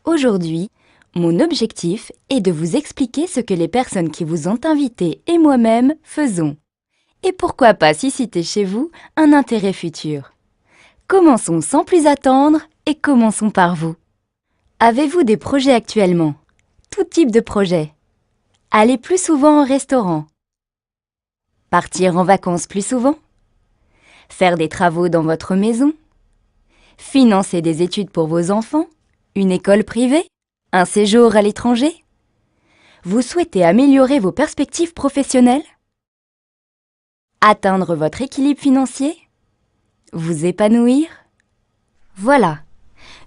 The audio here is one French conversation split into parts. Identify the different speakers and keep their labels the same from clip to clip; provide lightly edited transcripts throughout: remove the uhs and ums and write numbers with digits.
Speaker 1: Aujourd'hui, mon objectif est de vous expliquer ce que les personnes qui vous ont invité et moi-même faisons. Et pourquoi pas susciter chez vous un intérêt futur. Commençons sans plus attendre et commençons par vous. Avez-vous des projets actuellement? Tout type de projet. Aller plus souvent au restaurant. Partir en vacances plus souvent. Faire des travaux dans votre maison. Financer des études pour vos enfants. Une école privée. Un séjour à l'étranger. Vous souhaitez améliorer vos perspectives professionnelles? Atteindre votre équilibre financier? Vous épanouir? Voilà,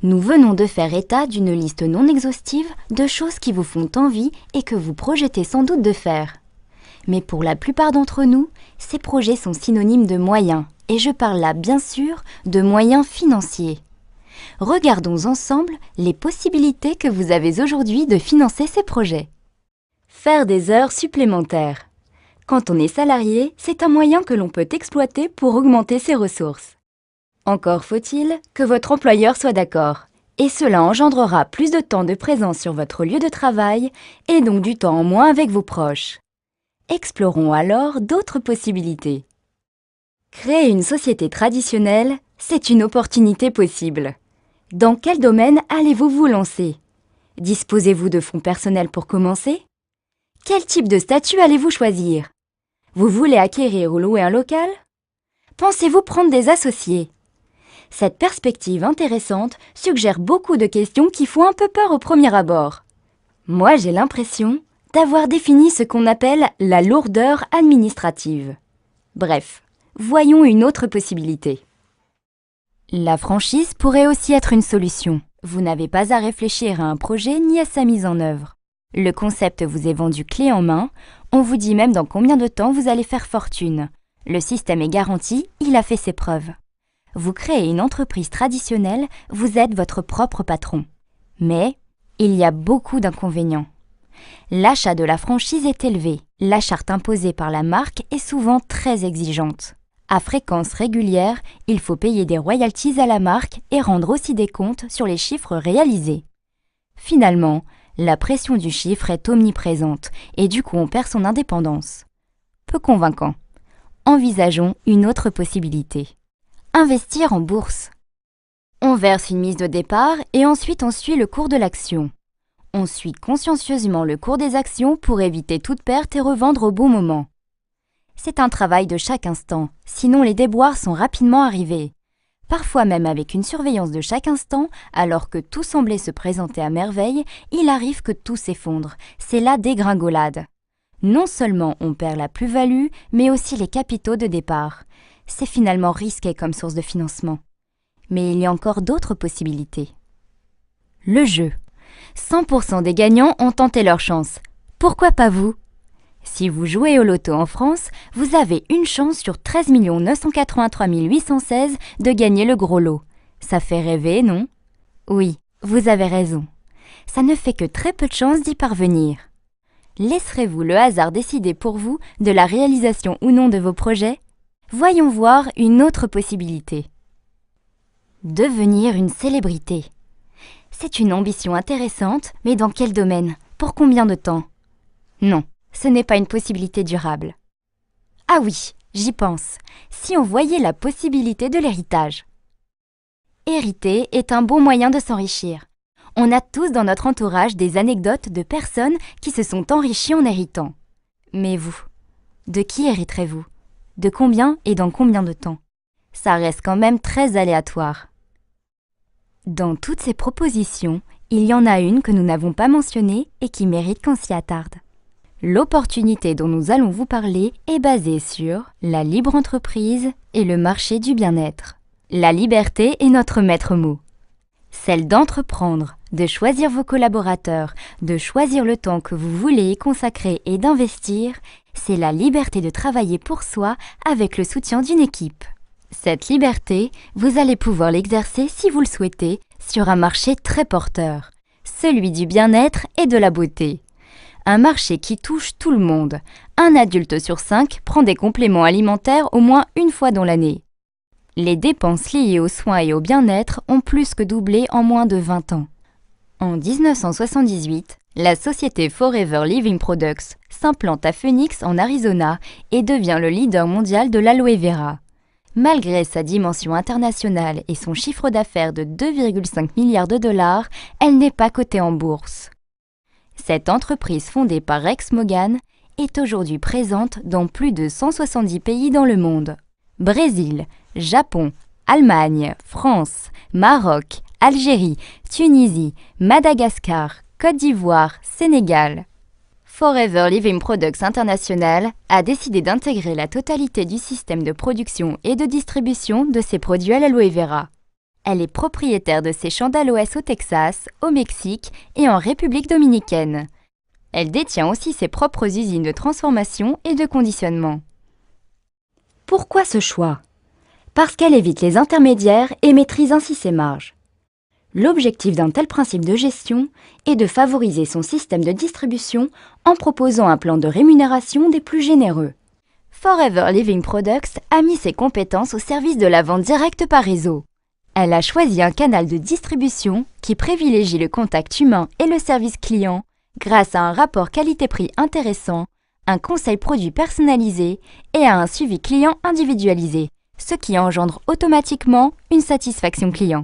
Speaker 1: nous venons de faire état d'une liste non exhaustive de choses qui vous font envie et que vous projetez sans doute de faire. Mais pour la plupart d'entre nous, ces projets sont synonymes de moyens, et je parle là bien sûr de moyens financiers. Regardons ensemble les possibilités que vous avez aujourd'hui de financer ces projets. Faire des heures supplémentaires. Quand on est salarié, c'est un moyen que l'on peut exploiter pour augmenter ses ressources. Encore faut-il que votre employeur soit d'accord, et cela engendrera plus de temps de présence sur votre lieu de travail et donc du temps en moins avec vos proches. Explorons alors d'autres possibilités. Créer une société traditionnelle, c'est une opportunité possible. Dans quel domaine allez-vous vous lancer? Disposez-vous de fonds personnels pour commencer? Quel type de statut allez-vous choisir? Vous voulez acquérir ou louer un local? Pensez-vous prendre des associés? Cette perspective intéressante suggère beaucoup de questions qui font un peu peur au premier abord. Moi, j'ai l'impression d'avoir défini ce qu'on appelle la lourdeur administrative. Bref, voyons une autre possibilité. La franchise pourrait aussi être une solution. Vous n'avez pas à réfléchir à un projet ni à sa mise en œuvre. Le concept vous est vendu clé en main, on vous dit même dans combien de temps vous allez faire fortune. Le système est garanti, il a fait ses preuves. Vous créez une entreprise traditionnelle, vous êtes votre propre patron. Mais il y a beaucoup d'inconvénients. L'achat de la franchise est élevé. La charte imposée par la marque est souvent très exigeante. À fréquence régulière, il faut payer des royalties à la marque et rendre aussi des comptes sur les chiffres réalisés. Finalement, la pression du chiffre est omniprésente et du coup on perd son indépendance. Peu convaincant. Envisageons une autre possibilité. Investir en bourse. On verse une mise de départ et ensuite on suit le cours de l'action. On suit consciencieusement le cours des actions pour éviter toute perte et revendre au bon moment. C'est un travail de chaque instant, sinon les déboires sont rapidement arrivés. Parfois même avec une surveillance de chaque instant, alors que tout semblait se présenter à merveille, il arrive que tout s'effondre. C'est la dégringolade. Non seulement on perd la plus-value, mais aussi les capitaux de départ. C'est finalement risqué comme source de financement. Mais il y a encore d'autres possibilités. Le jeu. 100% des gagnants ont tenté leur chance. Pourquoi pas vous? Si vous jouez au loto en France, vous avez une chance sur 13 983 816 de gagner le gros lot. Ça fait rêver, non? Oui, vous avez raison. Ça ne fait que très peu de chances d'y parvenir. Laisserez-vous le hasard décider pour vous de la réalisation ou non de vos projets? Voyons voir une autre possibilité. Devenir une célébrité. C'est une ambition intéressante, mais dans quel domaine? Pour combien de temps? Non, ce n'est pas une possibilité durable. Ah oui, j'y pense. Si on voyait la possibilité de l'héritage. Hériter est un bon moyen de s'enrichir. On a tous dans notre entourage des anecdotes de personnes qui se sont enrichies en héritant. Mais vous, de qui hériterez-vous? De combien et dans combien de temps? Ça reste quand même très aléatoire. Dans toutes ces propositions, il y en a une que nous n'avons pas mentionnée et qui mérite qu'on s'y attarde. L'opportunité dont nous allons vous parler est basée sur la libre entreprise et le marché du bien-être. La liberté est notre maître mot. Celle d'entreprendre, de choisir vos collaborateurs, de choisir le temps que vous voulez y consacrer et d'investir, c'est la liberté de travailler pour soi avec le soutien d'une équipe. Cette liberté, vous allez pouvoir l'exercer si vous le souhaitez sur un marché très porteur, celui du bien-être et de la beauté. Un marché qui touche tout le monde. Un adulte sur 5 prend des compléments alimentaires au moins une fois dans l'année. Les dépenses liées aux soins et au bien-être ont plus que doublé en moins de 20 ans. En 1978, la société Forever Living Products s'implante à Phoenix en Arizona et devient le leader mondial de l'aloe vera. Malgré sa dimension internationale et son chiffre d'affaires de 2,5 milliards de dollars, elle n'est pas cotée en bourse. Cette entreprise fondée par Rex Morgan est aujourd'hui présente dans plus de 170 pays dans le monde. Brésil, Japon, Allemagne, France, Maroc, Algérie, Tunisie, Madagascar, Côte d'Ivoire, Sénégal. Forever Living Products International a décidé d'intégrer la totalité du système de production et de distribution de ses produits à l'aloe vera. Elle est propriétaire de ses champs d'aloès au Texas, au Mexique et en République dominicaine. Elle détient aussi ses propres usines de transformation et de conditionnement. Pourquoi ce choix? Parce qu'elle évite les intermédiaires et maîtrise ainsi ses marges. L'objectif d'un tel principe de gestion est de favoriser son système de distribution en proposant un plan de rémunération des plus généreux. Forever Living Products a mis ses compétences au service de la vente directe par réseau. Elle a choisi un canal de distribution qui privilégie le contact humain et le service client grâce à un rapport qualité-prix intéressant, un conseil produit personnalisé et à un suivi client individualisé, ce qui engendre automatiquement une satisfaction client.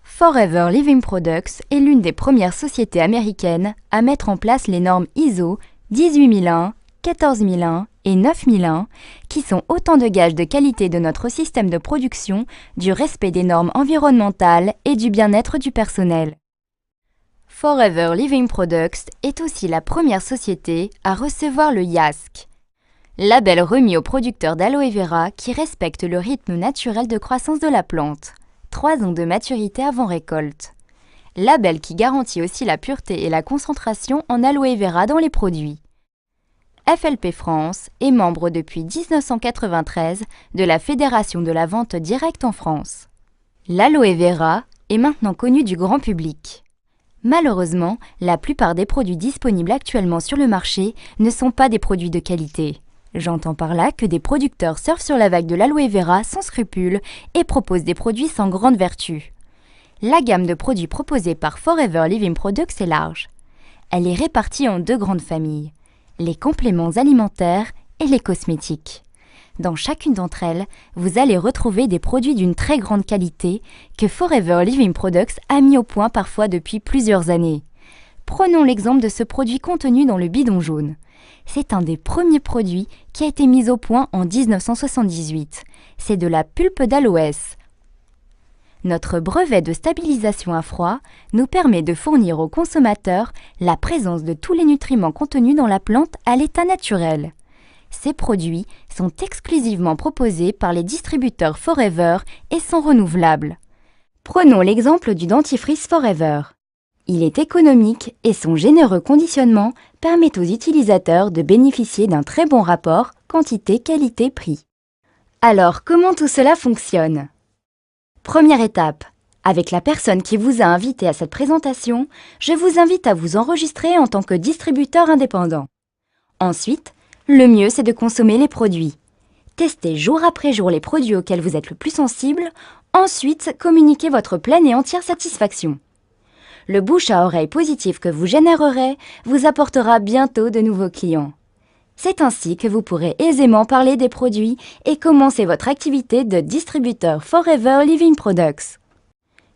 Speaker 1: Forever Living Products est l'une des premières sociétés américaines à mettre en place les normes ISO 18001, 14001 et 9001, qui sont autant de gages de qualité de notre système de production, du respect des normes environnementales et du bien-être du personnel. Forever Living Products est aussi la première société à recevoir le YASC, label remis aux producteurs d'aloe vera qui respecte le rythme naturel de croissance de la plante. 3 ans de maturité avant récolte. Label qui garantit aussi la pureté et la concentration en aloe vera dans les produits. FLP France est membre depuis 1993 de la Fédération de la vente directe en France. L'aloe vera est maintenant connu du grand public. Malheureusement, la plupart des produits disponibles actuellement sur le marché ne sont pas des produits de qualité. J'entends par là que des producteurs surfent sur la vague de l'aloe vera sans scrupules et proposent des produits sans grande vertu. La gamme de produits proposée par Forever Living Products est large. Elle est répartie en 2 grandes familles, les compléments alimentaires et les cosmétiques. Dans chacune d'entre elles, vous allez retrouver des produits d'une très grande qualité que Forever Living Products a mis au point parfois depuis plusieurs années. Prenons l'exemple de ce produit contenu dans le bidon jaune. C'est un des premiers produits qui a été mis au point en 1978. C'est de la pulpe d'aloès. Notre brevet de stabilisation à froid nous permet de fournir aux consommateurs la présence de tous les nutriments contenus dans la plante à l'état naturel. Ces produits sont exclusivement proposés par les distributeurs Forever et sont renouvelables. Prenons l'exemple du dentifrice Forever. Il est économique et son généreux conditionnement permet aux utilisateurs de bénéficier d'un très bon rapport quantité-qualité-prix. Alors, comment tout cela fonctionne? Première étape. Avec la personne qui vous a invité à cette présentation, je vous invite à vous enregistrer en tant que distributeur indépendant. Ensuite, le mieux c'est de consommer les produits. Testez jour après jour les produits auxquels vous êtes le plus sensible. Ensuite, communiquez votre pleine et entière satisfaction. Le bouche à oreille positif que vous générerez vous apportera bientôt de nouveaux clients. C'est ainsi que vous pourrez aisément parler des produits et commencer votre activité de distributeur Forever Living Products.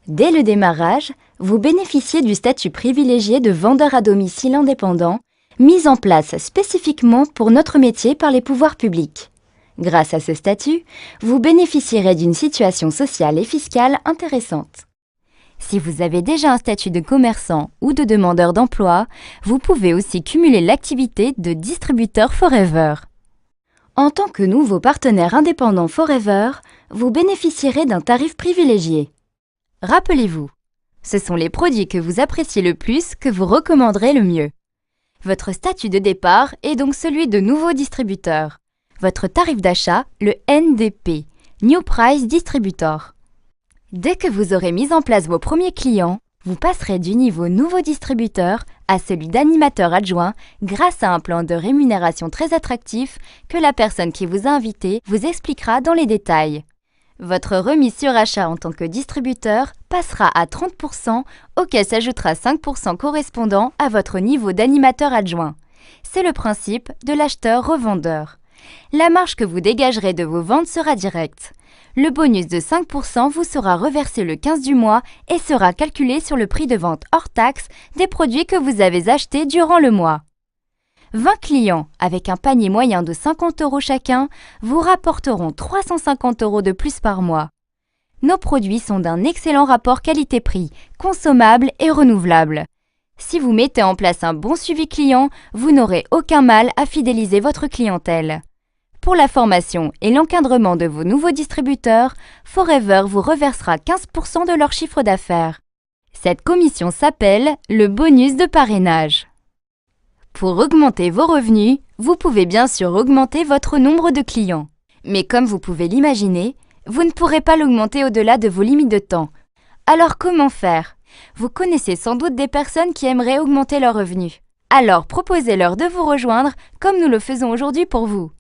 Speaker 1: Dès le démarrage, vous bénéficiez du statut privilégié de vendeur à domicile indépendant, mis en place spécifiquement pour notre métier par les pouvoirs publics. Grâce à ce statut, vous bénéficierez d'une situation sociale et fiscale intéressante. Si vous avez déjà un statut de commerçant ou de demandeur d'emploi, vous pouvez aussi cumuler l'activité de distributeur Forever. En tant que nouveau partenaire indépendant Forever, vous bénéficierez d'un tarif privilégié. Rappelez-vous, ce sont les produits que vous appréciez le plus que vous recommanderez le mieux. Votre statut de départ est donc celui de nouveau distributeur. Votre tarif d'achat, le NDP, New Price Distributor. Dès que vous aurez mis en place vos premiers clients, vous passerez du niveau nouveau distributeur à celui d'animateur adjoint grâce à un plan de rémunération très attractif que la personne qui vous a invité vous expliquera dans les détails. Votre remise sur achat en tant que distributeur passera à 30%, auquel s'ajoutera 5% correspondant à votre niveau d'animateur adjoint. C'est le principe de l'acheteur-revendeur. La marge que vous dégagerez de vos ventes sera directe. Le bonus de 5% vous sera reversé le 15 du mois et sera calculé sur le prix de vente hors taxe des produits que vous avez achetés durant le mois. 20 clients avec un panier moyen de 50 € chacun vous rapporteront 350 € de plus par mois. Nos produits sont d'un excellent rapport qualité-prix, consommables et renouvelables. Si vous mettez en place un bon suivi client, vous n'aurez aucun mal à fidéliser votre clientèle. Pour la formation et l'encadrement de vos nouveaux distributeurs, Forever vous reversera 15% de leur chiffre d'affaires. Cette commission s'appelle le bonus de parrainage. Pour augmenter vos revenus, vous pouvez bien sûr augmenter votre nombre de clients. Mais comme vous pouvez l'imaginer, vous ne pourrez pas l'augmenter au-delà de vos limites de temps. Alors comment faire? Vous connaissez sans doute des personnes qui aimeraient augmenter leurs revenus. Alors proposez-leur de vous rejoindre comme nous le faisons aujourd'hui pour vous.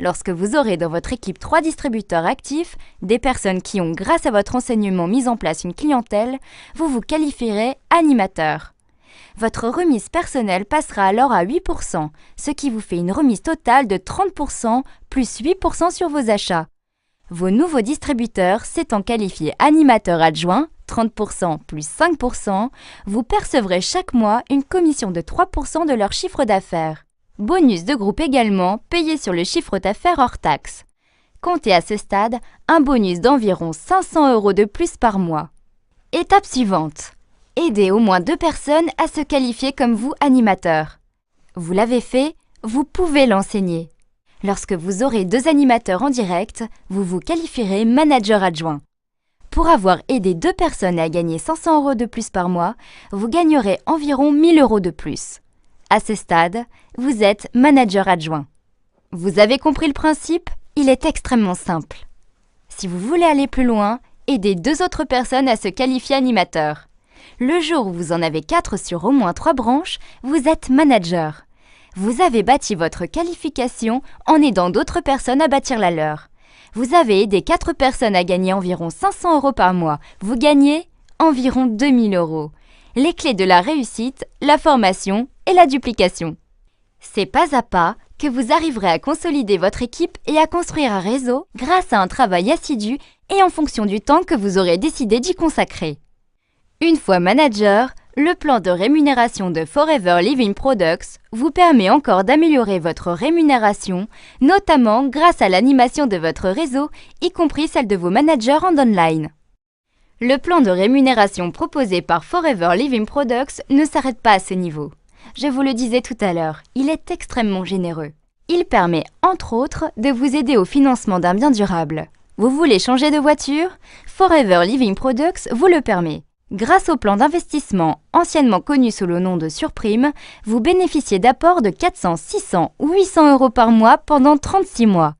Speaker 1: Lorsque vous aurez dans votre équipe 3 distributeurs actifs, des personnes qui ont grâce à votre enseignement mis en place une clientèle, vous vous qualifierez animateur. Votre remise personnelle passera alors à 8%, ce qui vous fait une remise totale de 30% plus 8% sur vos achats. Vos nouveaux distributeurs s'étant qualifiés animateurs adjoints, 30% plus 5%, vous percevrez chaque mois une commission de 3% de leur chiffre d'affaires. Bonus de groupe également payé sur le chiffre d'affaires hors taxe. Comptez à ce stade un bonus d'environ 500 € de plus par mois. Étape suivante. Aidez au moins 2 personnes à se qualifier comme vous animateurs. Vous l'avez fait, vous pouvez l'enseigner. Lorsque vous aurez 2 animateurs en direct, vous vous qualifierez manager adjoint. Pour avoir aidé 2 personnes à gagner 500 € de plus par mois, vous gagnerez environ 1000 € de plus. À ce stade, vous êtes manager adjoint. Vous avez compris le principe? Il est extrêmement simple. Si vous voulez aller plus loin, aidez 2 autres personnes à se qualifier animateur. Le jour où vous en avez 4 sur au moins 3 branches, vous êtes manager. Vous avez bâti votre qualification en aidant d'autres personnes à bâtir la leur. Vous avez aidé 4 personnes à gagner environ 500 € par mois. Vous gagnez environ 2000 €. Les clés de la réussite, la formation et la duplication. C'est pas à pas que vous arriverez à consolider votre équipe et à construire un réseau grâce à un travail assidu et en fonction du temps que vous aurez décidé d'y consacrer. Une fois manager, le plan de rémunération de Forever Living Products vous permet encore d'améliorer votre rémunération, notamment grâce à l'animation de votre réseau, y compris celle de vos managers en online. Le plan de rémunération proposé par Forever Living Products ne s'arrête pas à ce niveau. Je vous le disais tout à l'heure, il est extrêmement généreux. Il permet, entre autres, de vous aider au financement d'un bien durable. Vous voulez changer de voiture? Forever Living Products vous le permet. Grâce au plan d'investissement, anciennement connu sous le nom de surprime, vous bénéficiez d'apports de 400, 600 ou 800 € par mois pendant 36 mois.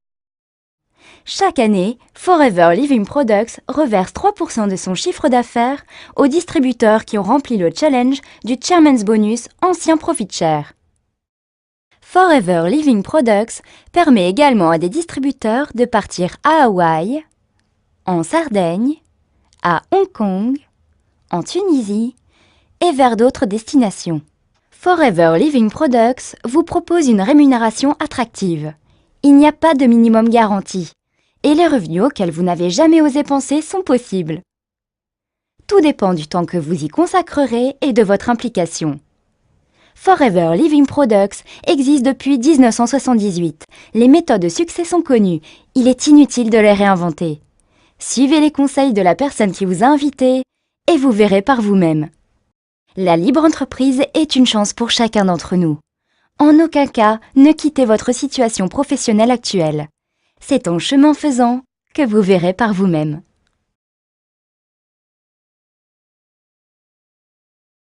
Speaker 1: Chaque année, Forever Living Products reverse 3% de son chiffre d'affaires aux distributeurs qui ont rempli le challenge du Chairman's Bonus ancien Profit Share. Forever Living Products permet également à des distributeurs de partir à Hawaï, en Sardaigne, à Hong Kong, en Tunisie et vers d'autres destinations. Forever Living Products vous propose une rémunération attractive. Il n'y a pas de minimum garanti et les revenus auxquels vous n'avez jamais osé penser sont possibles. Tout dépend du temps que vous y consacrerez et de votre implication. Forever Living Products existe depuis 1978. Les méthodes de succès sont connues. Il est inutile de les réinventer. Suivez les conseils de la personne qui vous a invité et vous verrez par vous-même. La libre entreprise est une chance pour chacun d'entre nous. En aucun cas, ne quittez votre situation professionnelle actuelle. C'est en chemin faisant que vous verrez par vous-même.